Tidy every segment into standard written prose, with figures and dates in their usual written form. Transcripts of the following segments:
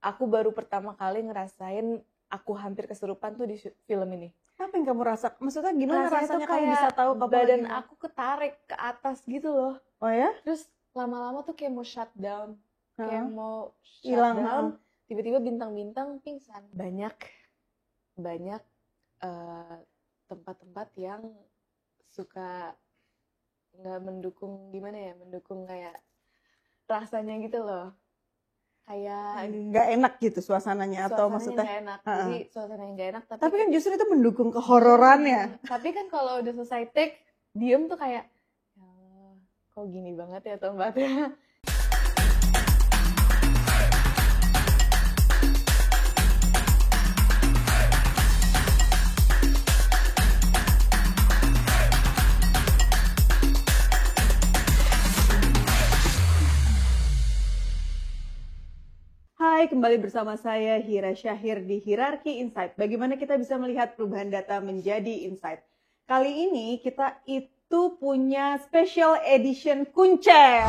aku baru pertama kali ngerasain aku hampir kesurupan tuh di film ini. Apa yang kamu rasa? Maksudnya gimana rasanya kamu kayak bisa tahu kamu badan lagi aku ketarik ke atas gitu loh. Oh ya? Terus lama-lama tuh kayak mau shutdown, kayak mau hilang shutdown, tiba-tiba bintang-bintang pingsan. Banyak tempat-tempat yang suka nggak mendukung mendukung kayak rasanya gitu loh, kayak nggak enak gitu suasananya atau maksudnya nggak enak. Jadi suasananya nggak enak, tapi kan justru itu mendukung kehororannya. Tapi kan kalau udah selesai take, diem tuh kayak kok gini banget ya tempatnya. Hai, kembali bersama saya Hira Syahir di Hierarchy Insight. Bagaimana kita bisa melihat perubahan data menjadi insight? Kali ini kita itu punya special edition Kuncen.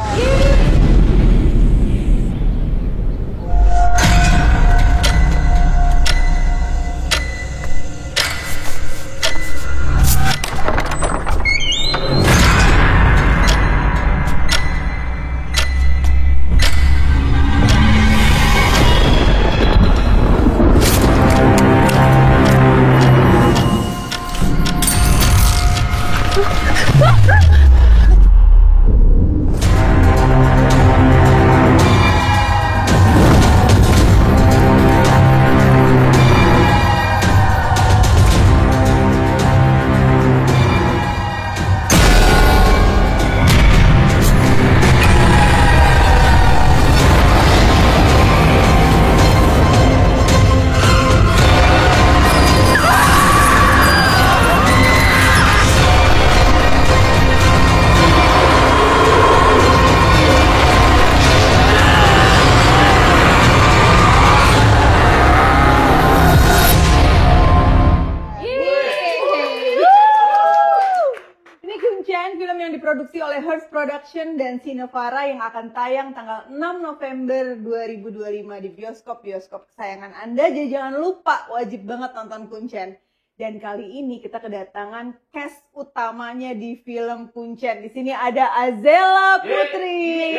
Diproduksi oleh Hearst Production dan Cinephara yang akan tayang tanggal 6 November 2025 di bioskop-bioskop kesayangan Anda. Jadi jangan lupa, wajib banget nonton Kuncen. Dan kali ini kita kedatangan cast utamanya di film Kuncen. Di sini ada Azela Putri.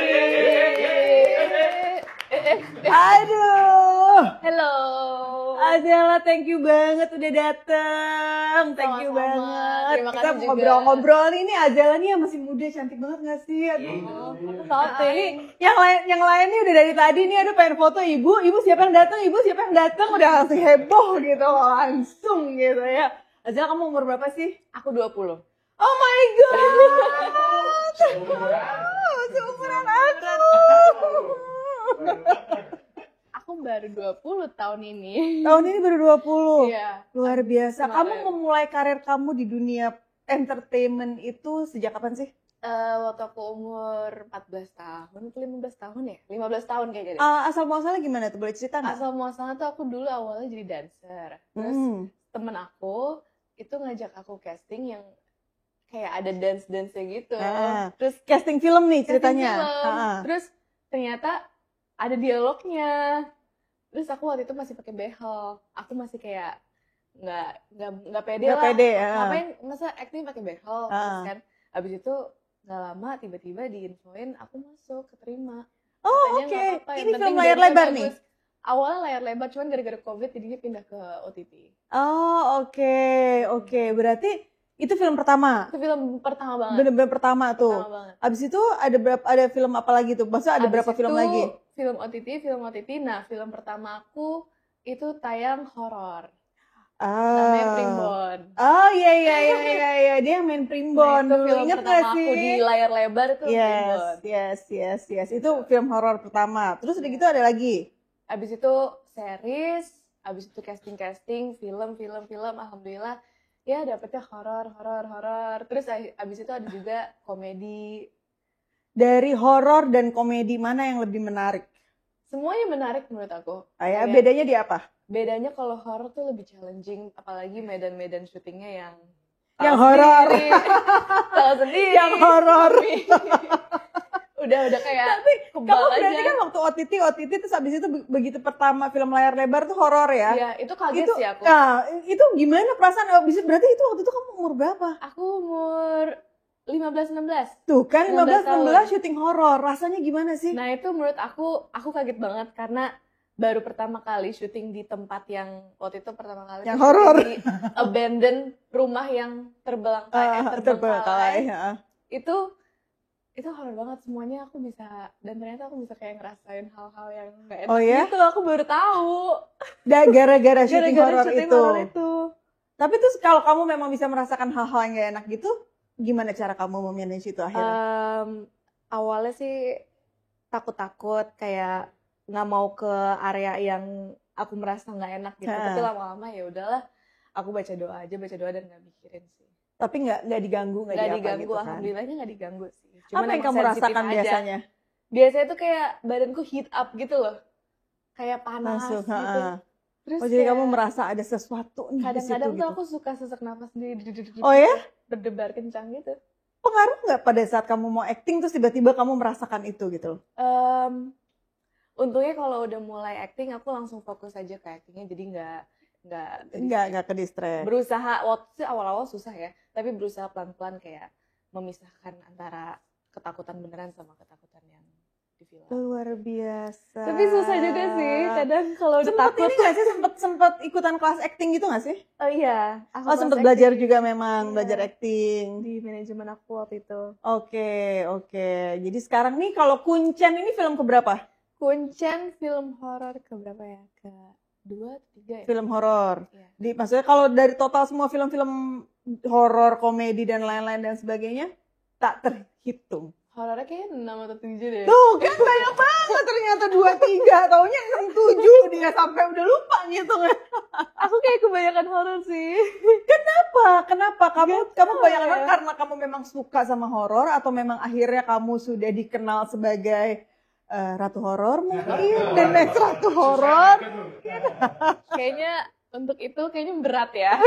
Aduh. Hello. Azela, thank you banget udah dateng. Thank you banget. Terima Kita kasih ngobrol-ngobrol nih, nih Azela nih yang masih muda, cantik banget gak sih? Aduh. Ini yang lain nih udah dari tadi nih, aduh pengen foto ibu siapa yang datang, udah langsung heboh gitu, langsung gitu ya. Azela, kamu umur berapa sih? Aku 20. Oh my god. Seumuran aku. Aku baru 20 tahun ini. Tahun ini baru 20? Iya. Luar biasa. Kamu memulai karir kamu di dunia entertainment itu sejak kapan sih? Waktu aku umur 14 tahun, 15 tahun ya? 15 tahun kayaknya deh. Asal muasalnya gimana tuh? Boleh cerita nggak? Asal muasalnya tuh aku dulu awalnya jadi dancer. Terus temen aku itu ngajak aku casting yang kayak ada dance-dance-nya gitu. Terus casting film nih ceritanya? Terus ternyata ada dialognya. Terus aku waktu itu masih pakai behel. Aku masih kayak nggak pede lah. Ngapain masa acting pakai behel? Terus kan abis itu nggak lama tiba-tiba diinfoin aku masuk, keterima. Oh oke. Ini film layar lebar nih? Awalnya layar lebar, cuman gara-gara COVID jadinya pindah ke OTT. Oh oke. Berarti itu film pertama? Itu film pertama banget. Bener-bener pertama tuh? Abis itu ada film apa lagi tuh? Maksudnya ada berapa film lagi? Film OTT. Nah, film pertama aku itu tayang horor. Namanya Primbon. Oh iya. Dia yang main Primbon. Nah, itu film Ingat pertama gak sih? aku di layar lebar itu Primbon. Yes. Itu film horor pertama. Terus udah gitu ada lagi? Abis itu series, abis itu casting, film. Alhamdulillah ya dapetnya horor. Terus abis itu ada juga komedi. Dari horor dan komedi mana yang lebih menarik? Semuanya menarik menurut aku. Bedanya di apa? Bedanya kalau horor tuh lebih challenging, apalagi medan-medan syutingnya yang horor. Tahu sendiri. Yang horor. udah kayak Tapi kebal kamu aja. berarti kan waktu OTT terus abis itu begitu pertama film layar lebar tuh horor ya? Iya, itu kaget sih aku. Nah, itu gimana perasaan? Berarti itu waktu itu kamu umur berapa? Aku umur 15-16. Tuh kan 16 15-16 syuting horor, rasanya gimana sih? Nah itu menurut aku kaget banget karena baru pertama kali syuting di tempat yang waktu itu pertama kali yang horor, di abandoned rumah yang terbengkalai. Ya. Itu horor banget semuanya, aku bisa, dan ternyata aku bisa kayak ngerasain hal-hal yang nggak enak gitu. Aku baru tahu. Gara-gara syuting horor itu. itu. Tapi terus kalau kamu memang bisa merasakan hal-hal yang gak enak gitu, gimana cara kamu memanage itu akhirnya? Awalnya sih takut-takut, kayak nggak mau ke area yang aku merasa nggak enak gitu. Tapi lama-lama ya udahlah, aku baca doa dan nggak mikirin sih. Tapi nggak diganggu, nggak diganggu, gitu kan? Alhamdulillahnya nggak diganggu sih. Cuman apa yang kamu rasakan aja. Biasanya? Biasanya tuh kayak badanku heat up gitu loh, kayak panas gitu. Terus jadi kamu merasa ada sesuatu nih. Kadang-kadang tuh gitu. aku suka sesak napas sendiri. Oh ya? Berdebar kencang gitu. Pengaruh nggak pada saat kamu mau acting terus tiba-tiba kamu merasakan itu gitu? Untungnya kalau udah mulai acting aku langsung fokus aja ke actingnya, jadi nggak ke distract. Berusaha waktu awal-awal susah ya, tapi berusaha pelan-pelan kayak memisahkan antara ketakutan beneran sama ketakutan yang di film. Luar biasa. Tapi susah juga sih kadang kalau udah takut. Ini nggak sih sempet ikutan kelas acting gitu nggak sih? Oh iya. Sempet belajar juga memang, belajar acting di manajemen aku waktu itu. Oke. Jadi sekarang nih kalau Kuncen ini film keberapa? Kuncen film horor keberapa ya? Ke-2, 3 ya? Film horor. Iya. Maksudnya kalau dari total semua film-film horor, komedi dan lain-lain dan sebagainya tak terhitung. Horornya kayaknya 6 atau 7 deh. Tuh kan banyak banget ternyata 2, 3. Taunya 6, 7 dia sampai udah lupa gitu. Aku kayak kebanyakan horor sih. Kenapa? Kamu kebanyakan karena kamu memang suka sama horor atau memang akhirnya kamu sudah dikenal sebagai ratu horor mungkin dan next ratu horor? Kayaknya untuk itu kayaknya berat ya.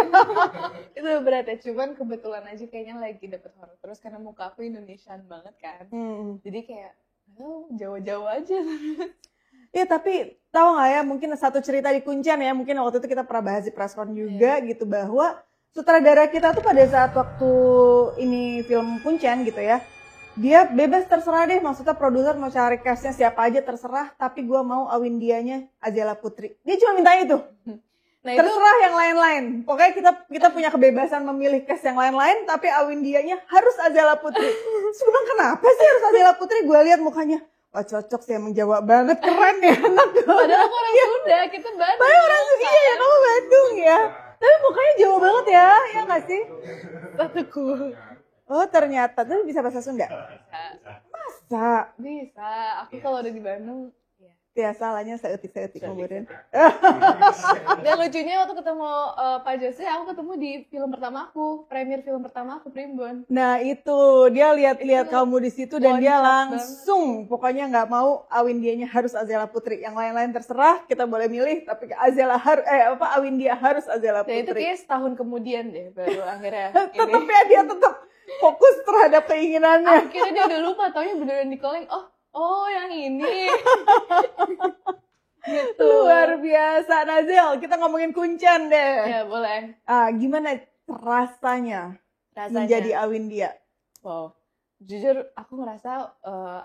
Itu berat ya, cuman kebetulan aja kayaknya lagi dapet horor terus karena muka aku Indonesian banget kan. Jadi kayak Jawa-Jawa aja. Ya tapi tahu nggak ya, mungkin satu cerita di Kuncen ya, mungkin waktu itu kita pernah bahas di preskon juga gitu, bahwa sutradara kita tuh pada saat waktu ini film Kuncen gitu ya, dia bebas terserah deh, maksudnya produser mau cari castnya siapa aja terserah, tapi gue mau Awindianya Azela Putri. Dia cuma minta itu. Nah, terserah yang lain-lain. Pokoknya kita punya kebebasan memilih cast yang lain-lain, tapi Awindianya harus Azela Putri. Sebelum kenapa sih harus Azela Putri? Gue lihat mukanya, wah cocok sih, emang Jawa banget, keren ya anak. Padahal aku orang Sunda, kita Bandung. Padahal orang Sunda, iya ya, kamu Bandung ya. Tapi mukanya Jawa banget ya nggak sih? Satuku. Oh ternyata, tapi bisa bahasa Sunda? Masa? Bisa, aku kalau udah di Bandung, ya salahnya seetik kemudian. Dan lucunya waktu ketemu Pak Jose, aku ketemu di film pertama aku, premier film pertama aku, Primbon. Nah itu, dia lihat kamu di situ dan dia langsung, pokoknya nggak mau Awindianya harus Azela Putri. Yang lain-lain terserah, kita boleh milih, tapi Awindia harus Azela Putri. Dan itu kayak setahun kemudian deh, baru akhirnya. Tetap ya, dia tetap fokus terhadap keinginannya. Akhirnya dia udah lupa, taunya beneran di calling, oh yang ini. Gitu. Luar biasa. Nazel, kita ngomongin Kuncen deh. Ya boleh. Gimana rasanya menjadi Awindia? Wow, jujur aku ngerasa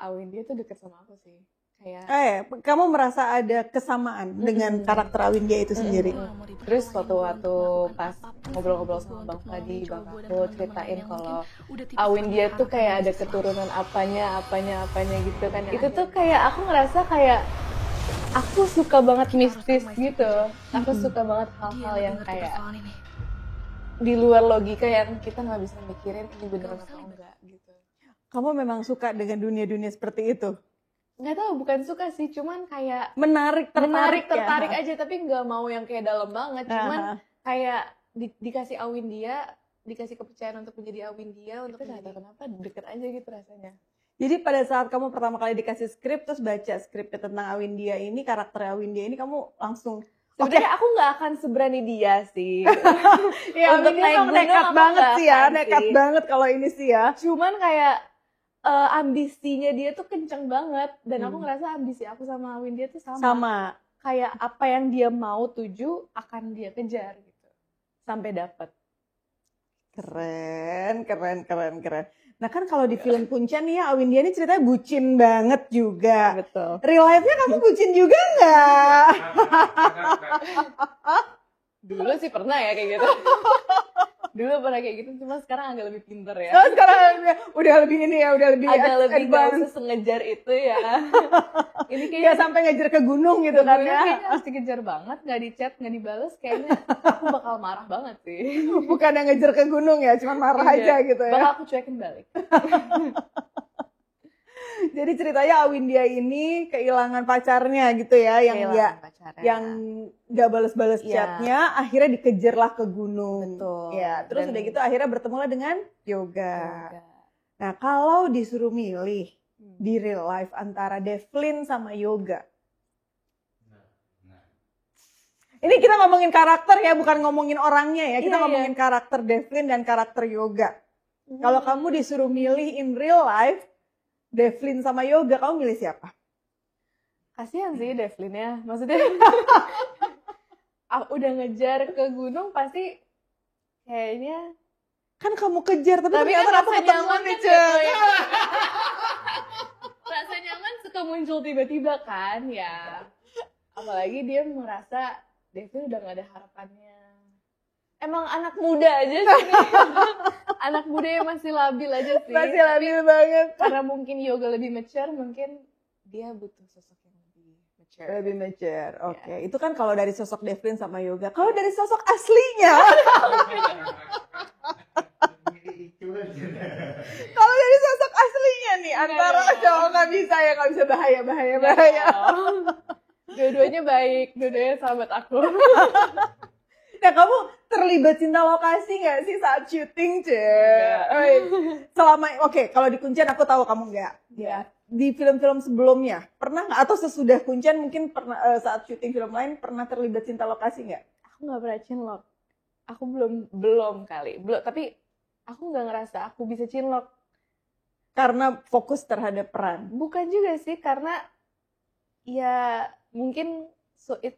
Awindia tuh deket sama aku sih. Kayak kamu merasa ada kesamaan dengan karakter Awindia itu sendiri? Terus waktu pas ngobrol-ngobrol sama Bang Fadi, Bang aku ceritain kalau Awindia tuh kayak ada keturunan apanya gitu kan. Itu tuh kayak aku ngerasa kayak aku suka banget mistis gitu. Aku suka banget hal-hal yang kayak di luar logika yang kita nggak bisa mikirin ini beneran atau enggak gitu. Kamu memang suka dengan dunia-dunia seperti itu? Nggak tahu, bukan suka sih, cuman kayak tertarik aja, tapi nggak mau yang kayak dalam banget, cuman kayak dikasih Awindia, dikasih kepercayaan untuk menjadi Awindia, untuk nggak tahu kenapa deket aja gitu rasanya. Jadi pada saat kamu pertama kali dikasih skrip, terus baca skripnya tentang Awindia ini, karakter Awindia ini, kamu langsung sebenarnya aku nggak akan seberani dia sih. Ya, untuk naik gunung nekat banget sih ya, nekat banget kalau ini sih ya. Cuman kayak ambisinya dia tuh kenceng banget, dan aku ngerasa ambisi aku sama Windia tuh sama. Kayak apa yang dia mau tuju akan dia kejar gitu sampai dapat. Keren. Nah kan kalau di film Kuncen nih ya, Awindia ini ceritanya bucin banget juga. Betul. Real life-nya kamu bucin juga nggak? Dulu sih pernah ya kayak gitu. Dulu pernah kayak gitu, cuma sekarang agak lebih pinter ya. Oh, sekarang udah lebih ini ya, udah lebih agak lebih gak advance. usah sengejar itu ya. Ini kayak Nggak sampai ngejar ke gunung gitu kan ya. Kayaknya harus dikejar banget, nggak di chat, nggak dibales, kayaknya aku bakal marah banget sih. Bukan yang ngejar ke gunung ya, cuma marah aja gitu ya. Bakal aku cuekin balik. Jadi ceritanya Awindia ini kehilangan pacarnya gitu ya, yang nggak balas-balas chatnya, akhirnya dikejarlah ke gunung. Betul. Ya, terus udah gitu akhirnya bertemulah dengan Yoga. Nah, kalau disuruh milih di real life antara Devlin sama Yoga. Ini kita ngomongin karakter ya, bukan ngomongin orangnya ya. Kita ngomongin karakter Devlin dan karakter Yoga. Kalau kamu disuruh milih in real life, Devlin sama Yoga, kamu milih siapa? Kasihan sih Devlin ya, maksudnya udah ngejar ke gunung pasti kayaknya kan kamu kejar, tapi ternyata kan rasa nyaman nih, ya. Rasa nyaman suka muncul tiba-tiba kan ya, apalagi dia merasa Devlin udah gak ada harapannya. Emang anak muda aja sih. Anak muda yang masih labil aja sih. Masih labil banget. Karena mungkin Yoga lebih mature, mungkin dia butuh sosok yang lebih mature. Lebih mature, oke. Itu kan kalau dari sosok Devlin sama Yoga. Kalau dari sosok aslinya. Kalau dari sosok aslinya nih, antara cowok nggak bisa bahaya. Dua-duanya baik, dua-duanya sahabat aku. Nah, kamu terlibat cinta lokasi nggak sih saat syuting, Selama, kalau di Kuncen aku tahu kamu nggak. Ya. Di film-film sebelumnya, pernah nggak? Atau sesudah Kuncen mungkin pernah saat syuting film lain pernah terlibat cinta lokasi nggak? Aku nggak pernah cinlok. Aku belum kali. Tapi aku nggak ngerasa aku bisa cinlok. Karena fokus terhadap peran? Bukan juga sih, karena ya mungkin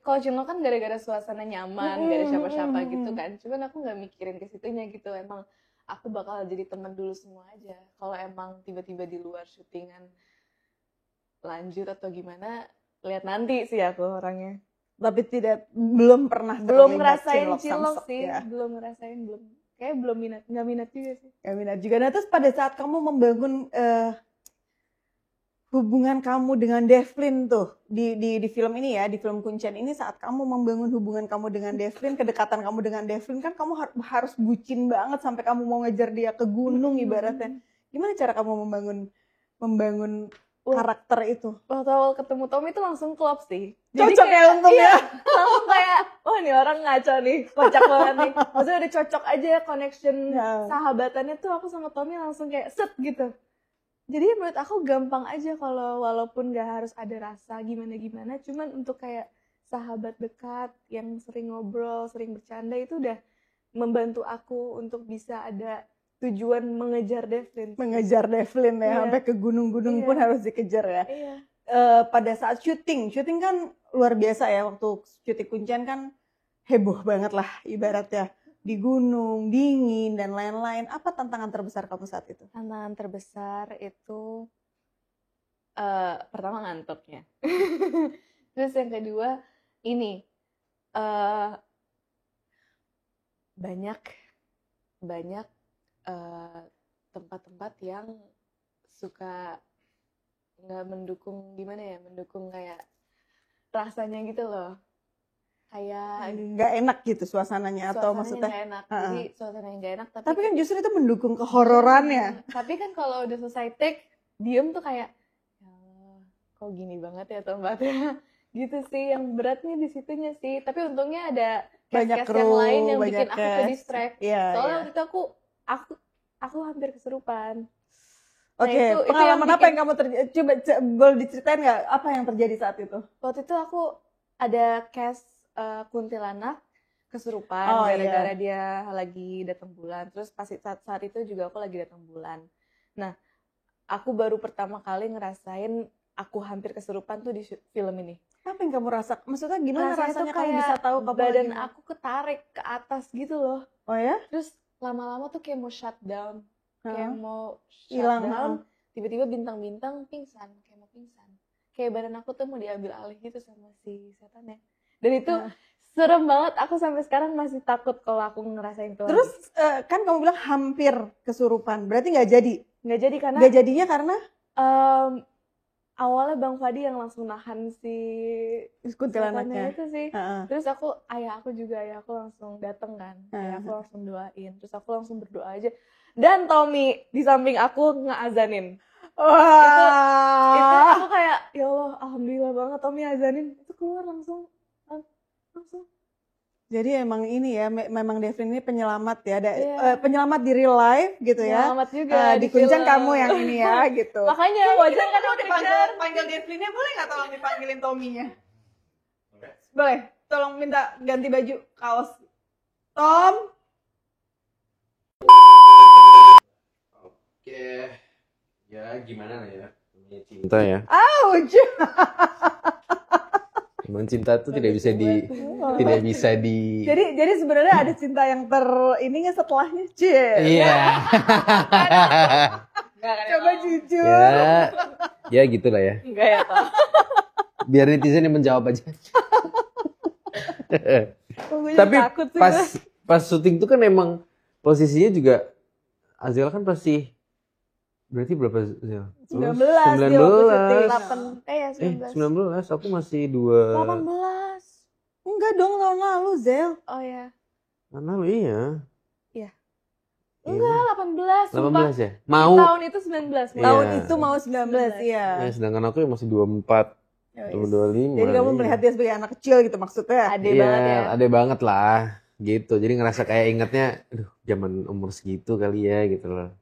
kalau cinlok kan gara-gara suasana nyaman, gak ada siapa-siapa gitu kan. Cuman aku nggak mikirin ke situnya gitu. Emang aku bakal jadi teman dulu semua aja. Kalau emang tiba-tiba di luar syutingan lanjut atau gimana, lihat nanti sih aku orangnya. Tapi belum pernah ngerasain cinlok sih, ya? belum kayak nggak minat juga sih. Nggak minat juga. Nah, terus pada saat kamu membangun hubungan kamu dengan Devlin tuh di film ini ya, di film Kuncen ini, saat kamu membangun hubungan kamu dengan Devlin, kedekatan kamu dengan Devlin, kan kamu harus bucin banget sampai kamu mau ngejar dia ke gunung ibaratnya. Gimana cara kamu membangun karakter itu? Waktu awal ketemu Tom itu langsung klop sih. Cocok ya untungnya. Langsung kayak, wah nih orang ngaco nih, kocak banget nih. Maksudnya udah cocok aja connection sahabatannya tuh, aku sama Tommy langsung kayak set gitu. Jadi menurut aku gampang aja kalau walaupun gak harus ada rasa gimana-gimana, cuman untuk kayak sahabat dekat yang sering ngobrol, sering bercanda, itu udah membantu aku untuk bisa ada tujuan mengejar Devlin. Mengejar Devlin ya, sampai ke gunung-gunung pun harus dikejar ya. Pada saat syuting kan luar biasa ya, waktu syuting Kuncen kan heboh banget lah ibaratnya. Di gunung, dingin, dan lain-lain. Apa tantangan terbesar kamu saat itu? Tantangan terbesar itu pertama ngantuknya. Terus yang kedua ini banyak tempat-tempat yang suka nggak mendukung mendukung kayak rasanya gitu loh. Kayak nggak enak gitu suasananya atau maksudnya nggak enak. Jadi suasananya nggak enak, tapi kan justru itu mendukung kehororannya. Tapi kan kalau udah selesai take, diem tuh kayak ya, kok gini banget ya tempatnya. Gitu sih, yang beratnya di situnya sih. Tapi untungnya ada banyak cast yang lain yang bikin aku cast. ke distract. Soalnya waktu itu aku hampir kesurupan. Oke, pengalaman apa yang kamu coba boleh diceritain nggak apa yang terjadi saat itu? Waktu itu aku ada cast kuntilanak kesurupan gara-gara dia lagi datang bulan. Terus pas saat itu juga aku lagi datang bulan. Nah, aku baru pertama kali ngerasain aku hampir kesurupan tuh di film ini. Apa yang kamu rasa? Maksudnya gimana rasanya kamu kayak bisa tahu kamu badan aku ketarik ke atas gitu loh. Oh ya? Terus lama-lama tuh kayak mau shutdown, kayak mau hilang, shutdown, tiba-tiba bintang-bintang pingsan, kayak mau pingsan. Kayak badan aku tuh mau diambil alih gitu sama si setannya. Dan itu serem banget, aku sampai sekarang masih takut kalau aku ngerasain itu. Terus kan kamu bilang hampir kesurupan, berarti nggak jadi? Nggak jadi karena? Nggak jadinya karena? Awalnya Bang Fadi yang langsung nahan si kuntilanaknya itu sih. Terus ayah aku langsung dateng kan. Ayah aku langsung doain. Terus aku langsung berdoa aja. Dan Tommy di samping aku ngeazanin. Wah. Itu aku kayak, ya Allah, alhamdulillah banget Tommy azanin. Itu keluar langsung. Jadi emang ini ya, memang Devlin ini penyelamat ya, penyelamat di real life gitu ya. Penyelamat juga di Kuncen kamu yang ini ya gitu. Makanya wajar kan udah panggil Devlinnya, boleh nggak tolong dipanggilin Tommy-nya? Boleh, tolong minta ganti baju kaos. Tom. Oke, ya gimana ya, cinta ya. Ouch. Emang cinta tuh tidak bisa di. Jadi sebenarnya ada cinta yang ini setelahnya, Cie. Iya. Coba jujur. Ya gitulah ya. Enggak ya, Tom. Biar netizen yang menjawab aja. Tapi pas syuting tuh kan emang posisinya juga Aziel kan pasti berarti berapa Aziel? 19. 19. Aku masih 18. Enggak dong, tahun lalu, Zel. Oh ya. Tahun lalu iya. Iya. Enggak, 18. 18 ya? Mau. Tahun itu 19. Tahun itu mau 19, iya. Sedangkan aku masih 24. Tahun 25. Jadi kamu melihat dia sebagai anak kecil gitu maksudnya? Ade banget ya. Ade banget lah. Gitu. Jadi ngerasa kayak ingetnya, aduh zaman umur segitu kali ya gitu loh.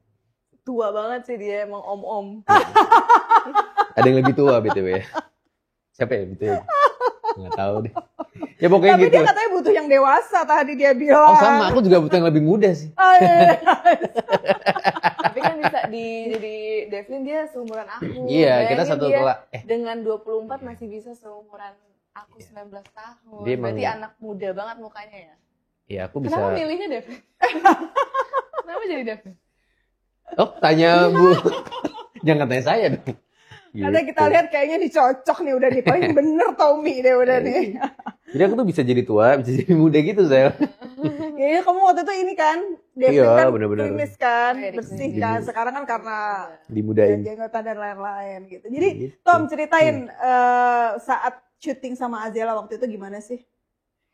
Tua banget sih dia, emang om-om. Ada yang lebih tua BTW ya. Siapa ya BTW? Nggak tahu deh. Ya pokoknya tapi gitu. Tapi dia katanya butuh yang dewasa tadi dia bilang. Oh sama, aku juga butuh yang lebih muda sih. Tapi kan bisa jadi Devlin dia seumuran aku. Iya, kita satu kelas. Dengan 24 masih bisa seumuran aku 19 tahun. Dia berarti anak muda banget mukanya ya. Iya, aku bisa. Kenapa milihnya Devlin? Kenapa jadi Devlin? Oh, tanya Bu. Jangan tanya saya dong. Karena kita lihat kayaknya dicocok nih, udah paling bener Tommy deh udah nih. Jadi aku tuh bisa jadi tua, bisa jadi muda gitu saya. Iya, kamu waktu itu ini kan, Devlin kan klimis kan, bersih kan. Sekarang kan karena dimudahin jenggotan dan lain-lain gitu. Jadi Tom ceritain saat syuting sama Azela waktu itu gimana sih?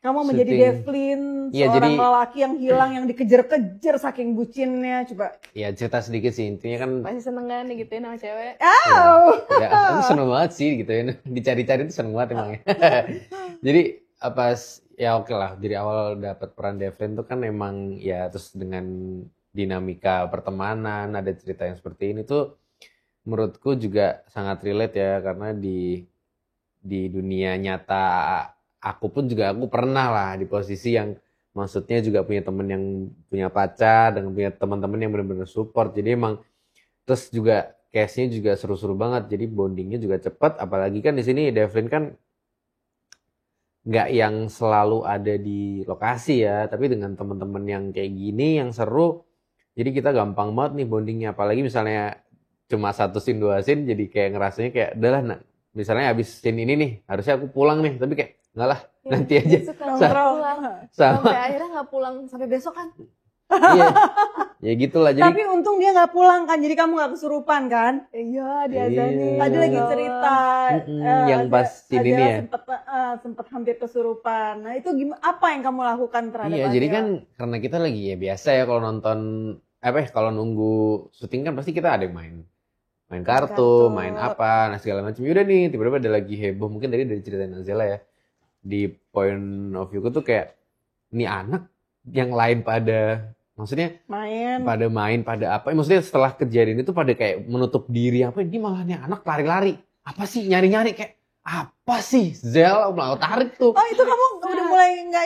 Kamu menjadi Devlin, seorang lelaki yang hilang, yang dikejar-kejar saking bucinnya, coba. Iya, cerita sedikit sih, intinya kan. Masih seneng kan digituin sama cewek? Ya, aku seneng banget sih gituin, dicari-cari tuh seneng banget emangnya. Jadi, ya oke lah, dari awal dapat peran Devlin tuh kan emang ya, terus dengan dinamika pertemanan, ada cerita yang seperti ini tuh, menurutku juga sangat relate ya, karena di dunia nyata, aku pernah lah di posisi yang maksudnya juga punya temen yang punya pacar dan punya teman-teman yang benar-benar support. Jadi emang terus juga case-nya juga seru-seru banget. Jadi bondingnya juga cepat. Apalagi kan di sini Devlin kan nggak yang selalu ada di lokasi ya, tapi dengan teman-teman yang kayak gini yang seru. Jadi kita gampang banget nih bondingnya. Apalagi misalnya cuma 1 scene 2 scene, jadi kayak ngerasanya kayak udahlah. Nah, misalnya habis scene ini nih, harusnya aku pulang nih, tapi kayak enggak lah, nanti aja. Sampai akhirnya nggak pulang sampai besok kan? Iya, ya gitulah. Jadi. Tapi untung dia nggak pulang kan, jadi kamu nggak kesurupan kan? Iya, diazanin. Tadi lagi cerita yang pas ini ya. Sempet hampir kesurupan. Nah itu gimana? Apa yang kamu lakukan terhadap? Iya, jadi kan karena kita lagi ya biasa ya kalau nonton kalau nunggu syuting kan pasti kita ada yang main kartu, main apa, nah segala macam. Udah nih, tiba-tiba ada lagi heboh. Mungkin dari cerita Azela ya. Di point of view-ku tuh kayak, nih anak yang lain pada, maksudnya pada main, pada apa. Maksudnya setelah kejadian itu pada kayak menutup diri. Apa ini malah nih anak lari-lari. Apa sih nyari-nyari kayak, apa sih Zel mau tarik tuh. Oh itu kamu udah mulai nggak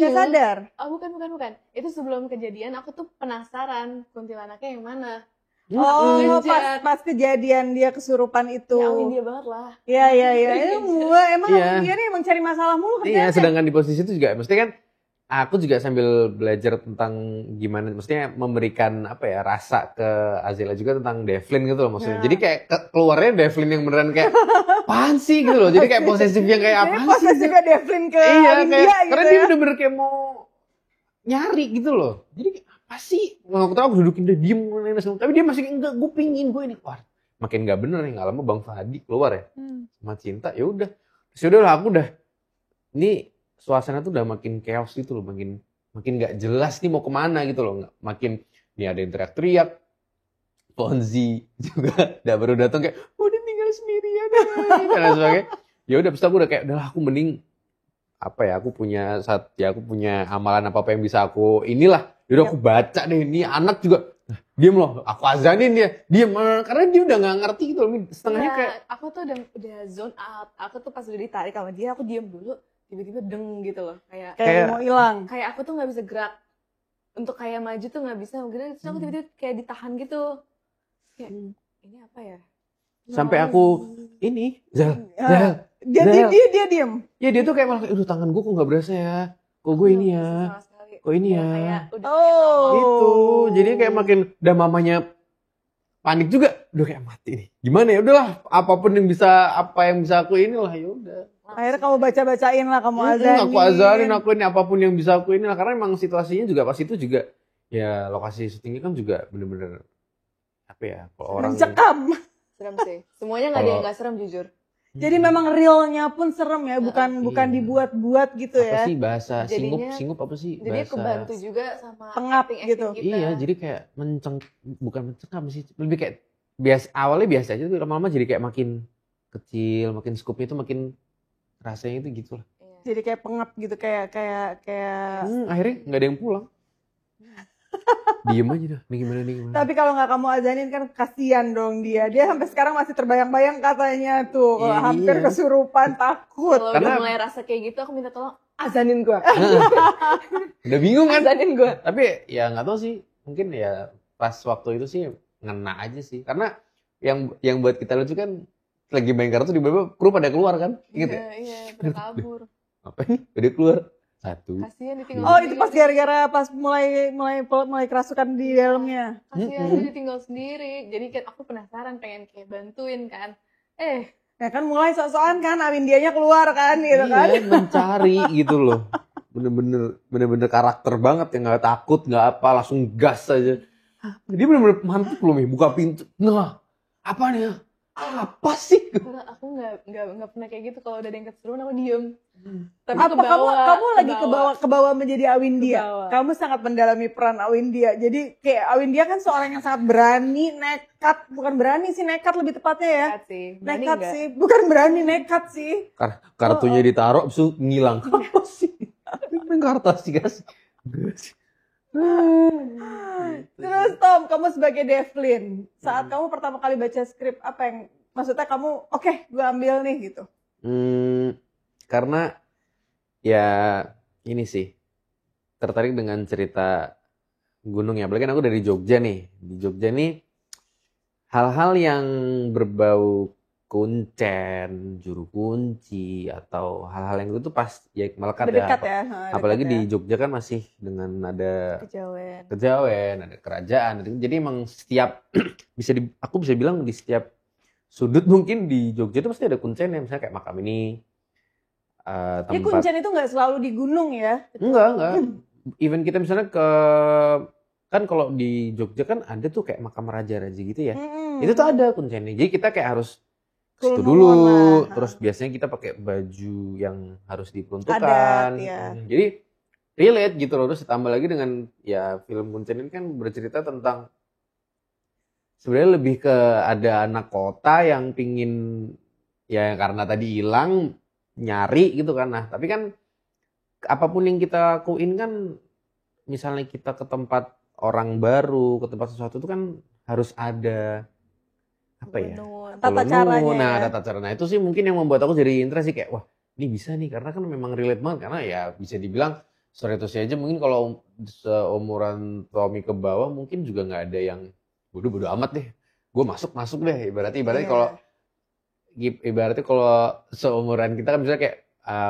nggak sadar? Oh bukan. Itu sebelum kejadian aku tuh penasaran kuntilanaknya yang mana. Oh, Genjat. pas kejadian dia kesurupan itu. Ya Awindia banget lah. Iya. Emang Iya. dia nih emang cari masalah mulu Iya, kerjaannya. sedangkan di posisi itu juga, maksudnya kan aku juga sambil belajar tentang gimana, maksudnya memberikan apa ya rasa ke Azela juga tentang Devlin gitu loh maksudnya. Nah. Jadi kayak keluarnya Devlin yang beneran kayak apaan sih gitu loh. Jadi kayak posesif yang kayak Jadi apaan pas sih? juga Devlin ke Iya, India kayak gitu karena ya. dia bener-bener kayak mau nyari gitu loh. Jadi kayak, apa sih? Waktu itu aku dudukin dia diem, tapi dia masih enggak, gue pingin gue ini keluar. Makin nggak bener nih, nggak lama Bang Fadi keluar ya sama Cinta. Ya udah, terus udah lah aku udah ini suasana tuh udah makin chaos gitu loh, makin nggak jelas nih mau kemana gitu loh, makin nih ada yang teriak-teriak. Ponzi juga baru datang kayak udah tinggal sendirian dan lain sebagainya. Ya udah, terus aku udah kayak udahlah aku mending apa ya, aku punya amalan apa yang bisa aku inilah. Yaudah aku baca deh, ini anak juga diem loh, aku azanin dia diem karena dia udah nggak ngerti gitu loh, setengahnya kayak Aku tuh udah zone out. Aku tuh pas udah ditarik sama dia, aku diem dulu, tiba-tiba deng gitu loh, Kayak mau hilang. kayak aku tuh nggak bisa gerak untuk kayak maju tuh nggak bisa gerak. Terus aku tiba-tiba kayak ditahan gitu, kayak ini apa ya? sampai aku ini Zal. Jadi dia diem. Ya dia tuh kayak malah aduh tangan gue kok nggak berasa ya, kok gue ini ya, kok ini ya. Gitu, jadi kayak makin udah mamanya panik juga, udah kayak mati nih. Gimana ya, udahlah apa yang bisa aku inilah, ya udah. Akhirnya kamu baca-bacain lah, kamu azanin. Aku azanin, aku ini apapun yang bisa aku inilah, karena emang situasinya juga pas itu juga ya lokasi syutingnya kan juga bener-bener apa ya, kalau orang Mencekam. Serem sih. Semuanya nggak ada yang nggak serem jujur. Jadi memang realnya pun serem ya, bukan Iya. dibuat-buat gitu apa ya. sih bahasa Jadinya- singup apa sih Jadi bahasa kebantu juga sama Pengap acting-acting gitu. kita. Iya, jadi kayak bukan mencengkam sih, lebih kayak awalnya biasa aja, tapi lama-lama jadi kayak makin kecil, makin scope-nya itu makin rasanya itu gitu lah. Iya. Jadi kayak pengap gitu, kayak Akhirnya nggak ada yang pulang. Diem aja dah, nih gimana. tapi kalau nggak kamu azanin kan kasihan dong dia. Dia sampai sekarang masih terbayang-bayang katanya tuh, kalau Iya. hampir kesurupan, takut. Kalau Karena- udah mulai rasa kayak gitu, aku minta tolong azanin gua. Udah bingung kan? Azanin gua. Tapi ya nggak tahu sih, mungkin ya pas waktu itu sih ngena aja sih, karena yang buat kita lucu kan lagi main kartu tiba-tiba kru pada keluar kan, inget ya? Iya, pada kabur. Apa ini? Udah keluar satu. Kasihan ditinggal. Oh, sendiri. itu pas gara-gara pas mulai kerasukan di dalamnya. Kasihan dia ditinggal sendiri. Jadi kan aku penasaran, pengen kayak bantuin kan. Ya kan mulai sok-sokan kan, Awindianya keluar kan gitu kan. Iya, mencari gitu loh. Bener-bener karakter banget, yang nggak takut, nggak apa, langsung gas aja. Dia bener-bener mantep loh, buka pintu. Nah, apa nih? Apa sih? Aku nggak pernah kayak gitu. Kalau udah ada yang keseruan aku diem. Tapi Apa kamu lagi ke bawah menjadi Awindia? Kebawa. Kamu sangat mendalami peran Awindia. Jadi kayak Awindia kan seorang yang sangat berani, nekat, bukan berani sih, nekat lebih tepatnya ya. Nekat sih. Berani Nekat nggak? sih, bukan berani, nekat sih. Kartunya ditaruh, abis itu ngilang. Apa sih? Main kartu sih, guys. Terus Tom, kamu sebagai Devlin, saat kamu pertama kali baca skrip, apa yang maksudnya kamu, oke, gue ambil nih gitu. Karena ya ini sih tertarik dengan cerita gunung ya, apalagi kan aku dari Jogja nih. Di Jogja nih hal-hal yang berbau kuncen, juru kunci atau hal-hal yang itu tuh pas ya melekat Berdekat ya. ya. Apalagi dekat di ya. Jogja kan masih dengan ada Kejawen. kejawen, ada kerajaan. Jadi emang setiap aku bisa bilang di setiap sudut mungkin di Jogja itu pasti ada kuncen ya, misalnya kayak makam ini Ya tempat. kuncen itu nggak selalu di gunung ya. Enggak. Even kita misalnya kan kalau di Jogja kan ada tuh kayak makam raja-raja gitu ya. Itu tuh ada kuncennya. Jadi kita kayak harus ke situ dulu, Kulonmongan. terus biasanya kita pakai baju yang harus diperuntukkan. Adat, ya. Jadi relate gitu loh. Terus ditambah lagi dengan ya film kuncen ini kan bercerita tentang sebenarnya lebih ke ada anak kota yang pingin ya karena tadi hilang nyari gitu kan. Nah, tapi kan apapun yang kita lakuin kan, misalnya kita ke tempat orang baru, ke tempat sesuatu itu kan harus ada apa ya? Tata caranya Nah, ya. tata cara. Nah, itu sih mungkin yang membuat aku jadi interest sih, kayak wah, ini bisa nih karena kan memang relate banget, karena ya bisa dibilang story itu aja mungkin kalau seumuran Tommy ke bawah mungkin juga nggak ada yang bodo amat deh, gue masuk deh. Ibaratnya kalau seumuran kita kan misalnya kayak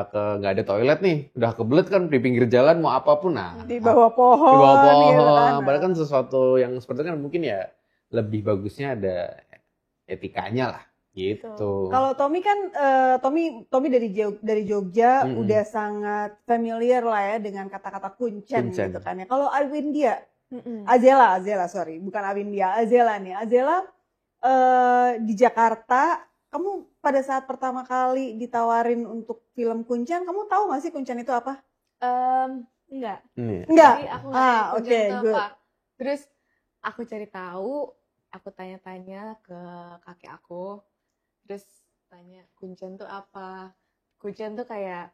nggak ada toilet nih, udah kebelet kan di pinggir jalan mau apapun, nah di bawah pohon, gitu kan. Padahal kan sesuatu yang seperti itu kan mungkin ya lebih bagusnya ada etikanya lah gitu. Kalau Tommy kan Tommy dari Jogja udah sangat familiar lah ya dengan kata-kata kuncen gitu kan ya. Kalau Awindia, Azela sorry, bukan Awindia, Azela nih. Azela di Jakarta, kamu pada saat pertama kali ditawarin untuk film Kuncen, kamu tahu nggak sih Kuncen itu apa? Enggak. Enggak. Jadi aku nggak tahu Oke, Kuncen itu good. apa. Terus aku cari tahu, aku tanya-tanya ke kakek aku. Terus tanya, Kuncen tuh apa? Kuncen tuh kayak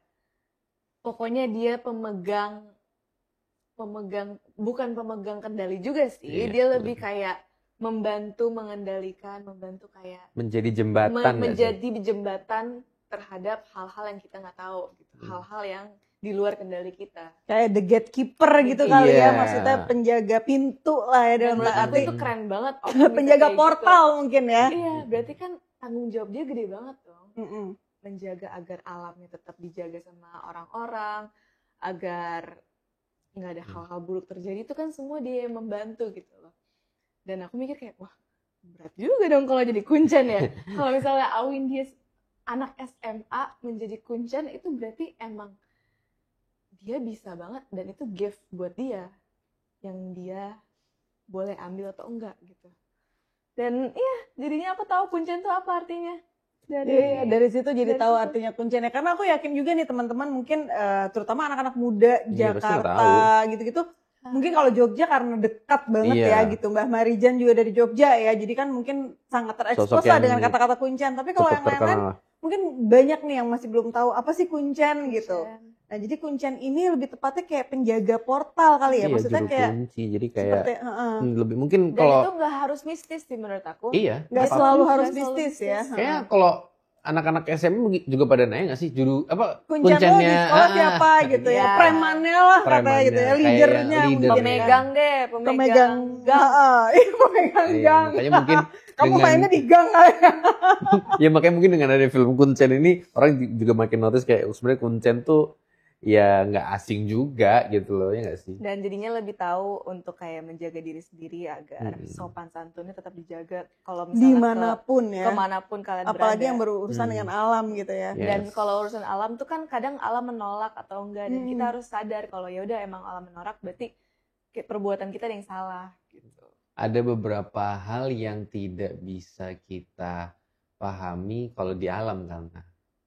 pokoknya dia bukan pemegang kendali juga sih. Iya, Dia lebih kayak membantu mengendalikan, membantu kayak menjadi jembatan. Menjadi jembatan terhadap hal-hal yang kita nggak tahu gitu. Hal-hal yang di luar kendali kita. Kayak the gatekeeper gitu kali ya, maksudnya penjaga pintu lah ya dalam arti. Itu keren banget. Penjaga portal gitu. Mungkin ya. Iya, berarti kan tanggung jawab dia gede banget dong. Menjaga agar alamnya tetap dijaga sama orang-orang, agar nggak ada hal-hal buruk terjadi, itu kan semua dia yang membantu gitu loh. Dan aku mikir kayak, wah berat juga dong kalau jadi Kuncen ya. Kalau misalnya Awindia anak SMA menjadi Kuncen, itu berarti emang dia bisa banget dan itu gift buat dia yang dia boleh ambil atau enggak gitu. Dan iya, jadinya aku tahu Kuncen itu apa artinya. Dari situ jadi tahu artinya Kuncen ya. Karena aku yakin juga nih teman-teman mungkin terutama anak-anak muda Jakarta gitu-gitu. Mungkin kalau Jogja karena dekat banget ya gitu. Mbak Marijan juga dari Jogja ya. Jadi kan mungkin sangat terekspos lah dengan kata-kata Kuncen. Tapi kalau yang lain-lain mungkin banyak nih yang masih belum tahu apa sih Kuncen gitu. Nah jadi Kuncen ini lebih tepatnya kayak penjaga portal kali ya. Maksudnya kayak kunci. Jadi kayak lebih mungkin dan kalau itu nggak harus mistis sih menurut aku. Iya. Nggak selalu harus mistis ya. Kayaknya kalau anak-anak SMP juga pada nanya nggak sih judul apa Kuncen lo di sekolah siapa gitu ya, premannya lah katanya gitu ya, leadernya pemegang deh, pemegang gang. Makanya mungkin kamu mainnya di gang kali ya. Makanya mungkin dengan ada film Kuncen ini orang juga makin notice kayak sebenarnya Kuncen tuh ya nggak asing juga gitu loh, ya nggak sih? Dan jadinya lebih tahu untuk kayak menjaga diri sendiri agar sopan santunnya tetap dijaga kalau misalnya dimanapun kemanapun kalian apalagi berada. yang berurusan dengan alam gitu ya. Dan kalau urusan alam tuh kan kadang alam menolak atau enggak, dan kita harus sadar kalau ya udah emang alam menolak berarti perbuatan kita yang salah gitu. Ada beberapa hal yang tidak bisa kita pahami kalau di alam kan.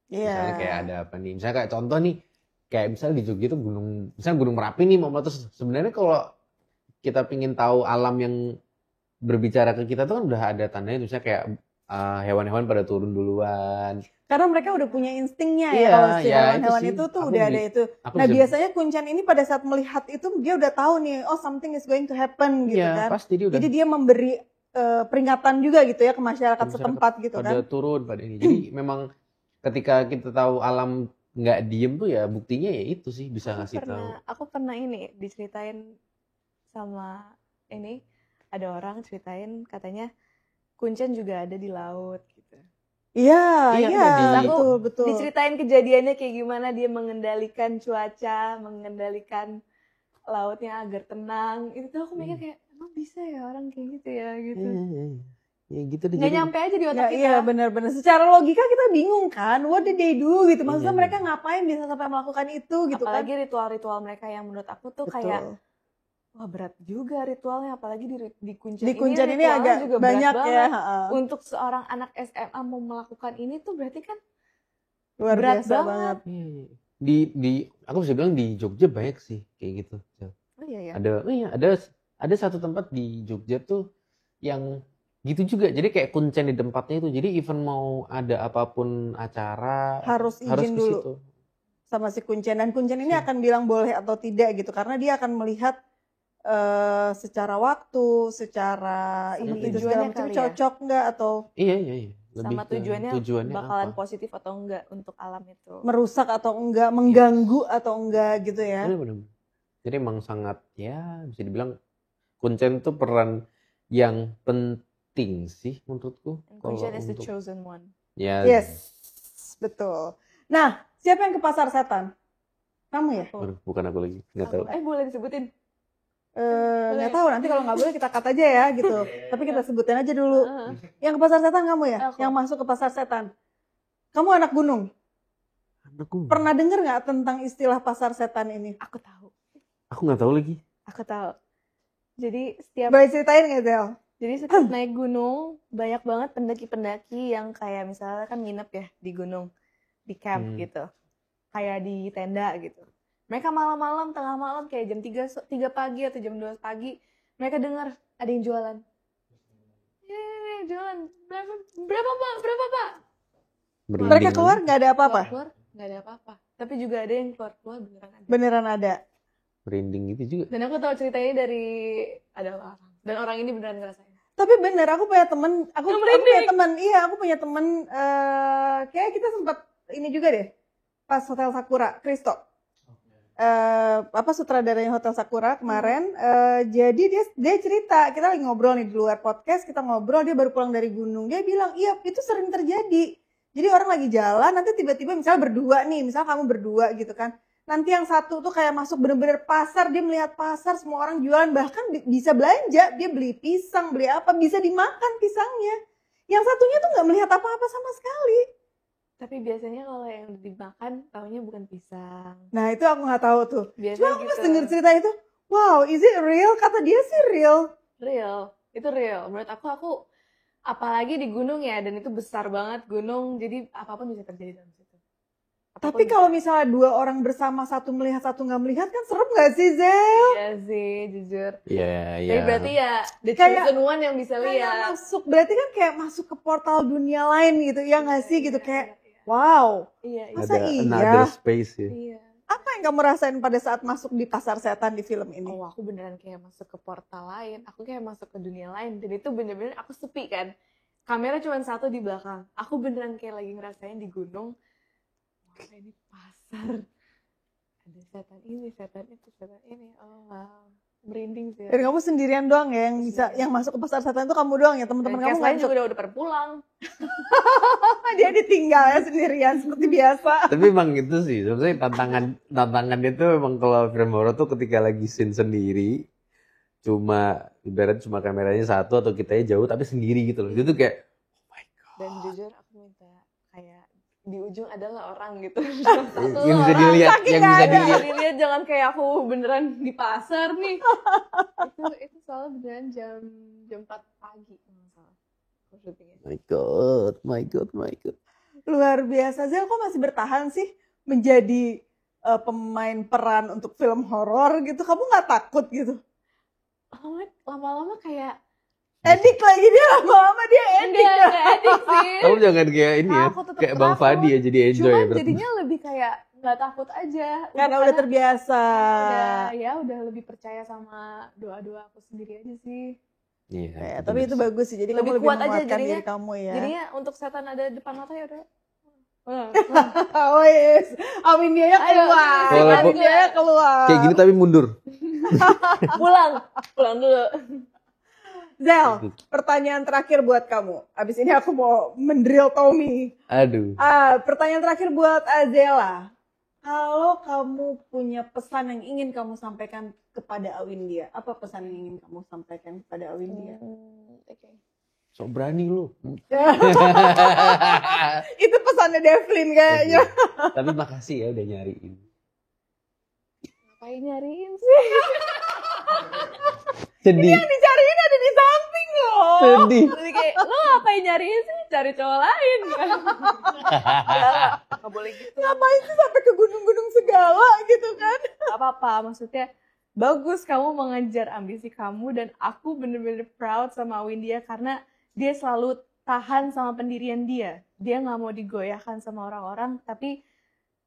Misalnya kayak ada apa nih? Misalnya kayak contoh nih, kayak misalnya di Jogja itu Gunung Merapi nih mau meletus. Sebenarnya kalau kita pingin tahu alam yang berbicara ke kita tuh kan udah ada tandanya, misalnya kayak hewan-hewan pada turun duluan. Karena mereka udah punya instingnya kalau si hewan-hewan itu tuh udah ada itu. Nah biasanya Kuncen ini pada saat melihat itu dia udah tahu nih, oh something is going to happen gitu kan. Pasti dia udah. Jadi dia memberi peringatan juga gitu ya ke masyarakat setempat gitu kan. Pada turun pada ini. Jadi memang ketika kita tahu alam nggak diem tuh ya buktinya ya itu sih bisa ngasih tahu. Aku pernah ini diceritain sama ini, ada orang ceritain katanya Kuncen juga ada di laut gitu. Iya, betul. Diceritain kejadiannya kayak gimana dia mengendalikan cuaca, mengendalikan lautnya agar tenang. Itu tuh aku mikir kayak emang bisa ya orang kayak gitu ya gitu. Ya gitu deh. Nggak nyampe aja di otak kita. Iya benar-benar. Secara logika kita bingung kan, what did they do gitu. Maksudnya mereka ngapain bisa sampai melakukan itu gitu. Apalagi ritual-ritual mereka yang menurut aku tuh kayak wah berat juga ritualnya, apalagi di Kuncen ini. Di Kuncen ini agak juga banyak ya. Untuk seorang anak SMA mau melakukan ini tuh berarti kan luar berat biasa banget. Aku bisa bilang di Jogja banyak sih kayak gitu. Oh iya ya. Ada satu tempat di Jogja tuh yang gitu juga. Jadi kayak Kuncen di tempatnya itu. Jadi even mau ada apapun acara harus izin dulu situ sama si Kuncen. Dan Kuncen ini akan bilang boleh atau tidak gitu. Karena dia akan melihat secara waktu, secara ini itu segala macam cocok nggak atau iya. Lebih sama tujuannya bakalan apa? Positif atau enggak untuk alam itu. Merusak atau enggak, mengganggu atau enggak gitu ya. Benar. Jadi emang sangat ya bisa dibilang Kuncen tuh peran yang penting sih menurutku. And Kuncen is the chosen one. Ya. Yes, betul. Nah, siapa yang ke pasar setan? Kamu ya? Bukan aku lagi, nggak tahu. Boleh disebutin? Nggak tahu, nanti kalau nggak boleh kita cut aja ya gitu. Tapi kita sebutin aja dulu. Yang ke pasar setan kamu ya? Aku. Yang masuk ke pasar setan. Kamu anak gunung. Pernah dengar nggak tentang istilah pasar setan ini? Aku tahu. Aku nggak tahu lagi. Aku tahu. Jadi setiap Boleh ceritain nggak, Zel? Jadi setiap naik gunung, banyak banget pendaki-pendaki yang kayak misalnya kan nginep ya di gunung, di camp gitu. Kayak di tenda gitu. Mereka malam-malam, tengah malam kayak jam 3 pagi atau jam 2 pagi, mereka dengar ada yang jualan. Jualan. Berapa Pak? Merinding. Mereka keluar nggak ada apa-apa? Keluar, nggak ada apa-apa. Tapi juga ada yang keluar beneran ada. Beneran ada. Merinding gitu juga. Dan aku tahu ceritanya dari ada orang. Dan orang ini beneran ngerasain. Tapi bener, aku punya temen, aku punya temen, kayak kita sempat ini juga deh, pas Hotel Sakura, Kristo. Sutradaranya Hotel Sakura kemarin, jadi dia cerita, kita lagi ngobrol nih di luar podcast, kita ngobrol, dia baru pulang dari gunung, dia bilang, iya itu sering terjadi. Jadi orang lagi jalan, nanti tiba-tiba misalnya berdua nih, misalnya kamu berdua gitu kan, nanti yang satu tuh kayak masuk bener-bener pasar, dia melihat pasar, semua orang jualan, bahkan bisa belanja, dia beli pisang, beli apa, bisa dimakan pisangnya. Yang satunya tuh gak melihat apa-apa sama sekali. Tapi biasanya kalau yang dimakan, taunya bukan pisang. Nah itu aku gak tahu tuh. Biasanya cuma aku gitu. pas denger cerita itu, wow, is it real? Kata dia sih real. Real, itu real. Menurut aku apalagi di gunung ya, dan itu besar banget gunung, jadi apapun bisa terjadi dalam situ. Tapi kalau misalnya dua orang bersama, satu melihat satu nggak melihat, kan serem nggak sih, Zel? Iya sih, jujur. Iya. Tapi berarti ya the Kayak- chosen one yang bisa lihat. Berarti kan kayak masuk ke portal dunia lain gitu, ya nggak sih gitu, kayak wow. Iya. Masa Ada iya? another space ya. Iya. Apa yang kamu rasain pada saat masuk di pasar setan di film ini? Oh, aku beneran kayak masuk ke portal lain. Aku kayak masuk ke dunia lain. Dan itu bener-bener aku sepi kan. Kamera cuma satu di belakang. Aku beneran kayak lagi ngerasain di gunung. Wah, ini pasar. Ada setan ini, setan itu, setan ini. Oh, wow. Merinding sih. Dan kamu sendirian doang ya yang bisa, yang masuk ke pasar setan itu kamu doang ya, teman-teman kamu nggak lain juga udah pada pulang. Dia ditinggal ya sendirian seperti biasa. Tapi emang itu sih, sebenarnya tantangan itu memang kalau film horor tuh ketika lagi scene sendiri, ibarat cuma kameranya satu atau kitanya jauh tapi sendiri gitu loh. Itu kayak oh my god. Dan jujur aku minta kayak di ujung adalah orang gitu. Yang bisa dilihat, Dilihat jangan kayak aku beneran di pasar nih. itu soalnya beneran jam 4 pagi kalau nggak salah. Aku syutingnya. My god. Luar biasa, Zel, kok masih bertahan sih menjadi pemain peran untuk film horor gitu? Kamu nggak takut gitu? Lama-lama kayak Edik lagi dia, lama-lama dia edik. enggak edik sih. Kamu jangan kayak ini ya, Aku tetap kayak Bang takut. Fadi ya jadi enjoy Cuman ya berarti. jadinya lebih kayak nggak takut aja. Karena udah terbiasa. Udah lebih percaya sama doa-doa aku sendiri aja sih. Iya. Ya, tapi itu bagus sih, jadi Lebih kamu lebih kuat aja menguatkan jadinya. diri kamu ya. Jadinya untuk setan ada depan mata ya udah. Oh yes, amin dia keluar. Ayo, Amin dia keluar. Kayak gini tapi mundur. pulang dulu. Zel, pertanyaan terakhir buat kamu. Abis ini aku mau mendrill Tommy. Aduh. Pertanyaan terakhir buat Azela. Kalau kamu punya pesan yang ingin kamu sampaikan kepada Awindia, apa pesan yang ingin kamu sampaikan kepada Awindia? Oke. Sok berani lu. Itu pesannya Devlin kayaknya. Tapi makasih ya udah nyariin. Ngapain nyariin sih? Sedih. Yang dicariin ada di samping loh. Sedih. Jadi kayak, lo ngapain nyariin sih? Cari cowok lain. Gak boleh gitu. Ngapain sih sampai ke gunung-gunung segala gitu kan? Gak apa-apa, maksudnya bagus kamu mengejar ambisi kamu. Dan aku bener-bener proud sama Windia karena dia selalu tahan sama pendirian dia. Dia gak mau digoyahkan sama orang-orang, tapi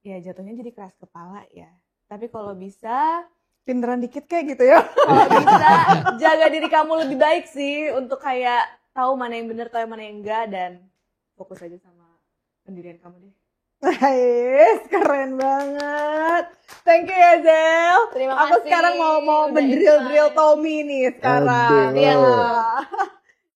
ya jatuhnya jadi keras kepala ya. Tapi kalau bisa, Pinteran dikit kayak gitu ya. kalau bisa jaga diri kamu lebih baik sih untuk kayak tahu mana yang benar, tahu mana yang enggak, dan fokus aja sama pendirian kamu deh. Nice, keren banget. Thank you ya Zel. Terima Aku kasih. sekarang mau Udah mendrill Tommy nih sekarang. Aduh. Iya.